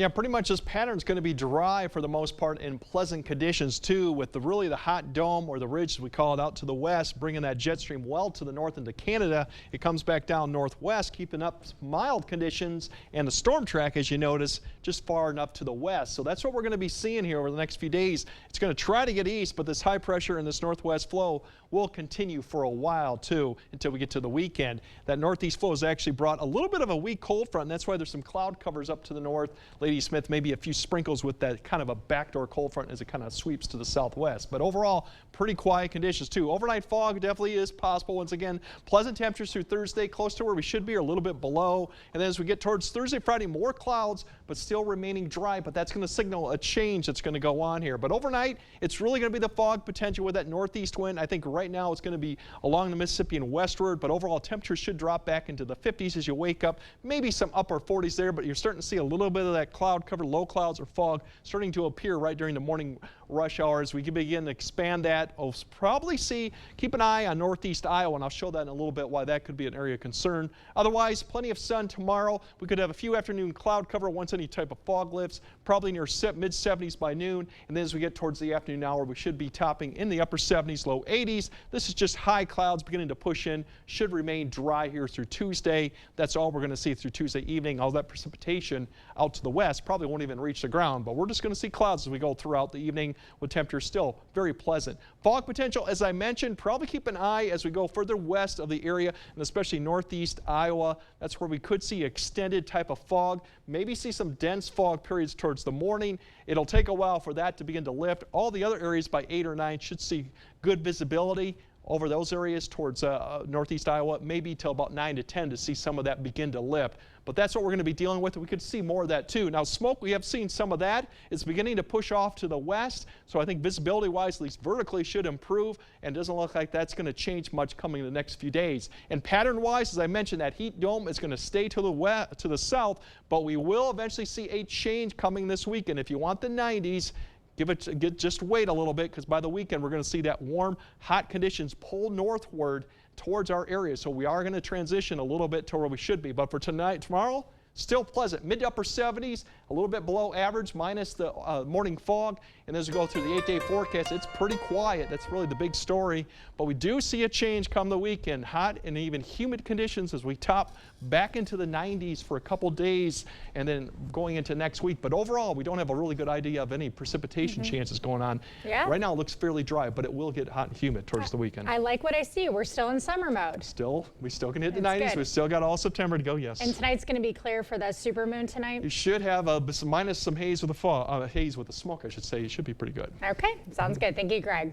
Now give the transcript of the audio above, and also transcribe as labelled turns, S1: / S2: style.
S1: Yeah, pretty much this pattern is going to be dry for the most part in pleasant conditions too, with the hot dome or the ridge as we call it out to the west, bringing that jet stream well to the north into Canada. It comes back down northwest, keeping up mild conditions, and the storm track, as you notice, just far enough to the west. So that's what we're going to be seeing here over the next few days. It's going to try to get east, but this high pressure and this northwest flow will continue for a while too until we get to the weekend. That northeast flow has actually brought a little bit of a weak cold front, and that's why there's some cloud covers up to the north. Lady Smith, maybe a few sprinkles with that kind of a backdoor cold front as it kind of sweeps to the southwest. But overall, pretty quiet conditions too. Overnight fog definitely is possible. Once again, pleasant temperatures through Thursday, close to where we should be or a little bit below. And then as we get towards Thursday, Friday, more clouds, but still remaining dry. But that's going to signal a change that's going to go on here. But overnight, it's really going to be the fog potential with that northeast wind. I think right now it's going to be along the Mississippi and westward, but overall temperatures should drop back into the 50s as you wake up. Maybe some upper 40s there, but you're starting to see a little bit of that cloud cover, low clouds or fog starting to appear right during the morning rush hours. We can begin to expand that. We'll probably keep an eye on northeast Iowa, and I'll show that in a little bit why that could be an area of concern. Otherwise, plenty of sun tomorrow. We could have a few afternoon cloud cover once any type of fog lifts, probably near mid 70s by noon. And then as we get towards the afternoon hour, we should be topping in the upper 70s, low 80s. This is just high clouds beginning to push in. Should remain dry here through Tuesday. That's all we're going to see through Tuesday evening. All that precipitation out to the west probably won't even reach the ground, but we're just going to see clouds as we go throughout the evening with temperatures still very pleasant. Fog potential, as I mentioned, probably keep an eye as we go further west of the area, and especially northeast Iowa. That's where we could see extended type of fog, maybe see some dense fog periods towards the morning. It'll take a while for that to begin to lift. All the other areas by 8 or 9 should see good visibility over those areas towards northeast Iowa, maybe till about 9 to 10 to see some of that begin to lift. But that's what we're going to be dealing with. We could see more of that too. Now smoke, we have seen some of that. It's beginning to push off to the west. So I think visibility-wise, at least vertically, should improve. And it doesn't look like that's going to change much coming in the next few days. And pattern-wise, as I mentioned, that heat dome is going to stay to the west, to the south. But we will eventually see a change coming this weekend. If you want the 90s, just wait a little bit, because by the weekend we're going to see that warm, hot conditions pull northward towards our area. So we are going to transition a little bit to where we should be. But for tomorrow, still pleasant, mid to upper 70s, a little bit below average, minus the morning fog. And as we go through the 8-day forecast, it's pretty quiet. That's really the big story. But we do see a change come the weekend. Hot and even humid conditions as we top back into the 90s for a couple days and then going into next week. But overall, we don't have a really good idea of any precipitation chances going on.
S2: Yeah.
S1: Right now it looks fairly dry, but it will get hot and humid towards the weekend.
S2: I like what I see. We're still in summer mode.
S1: We still can hit the
S2: That's
S1: 90s.
S2: good.
S1: We still got all September to go, yes.
S2: And tonight's going to be clear for the supermoon tonight?
S1: You should have minus some haze with the haze with the smoke, I should say. It should be pretty good.
S2: Okay, sounds good. Thank you, Greg.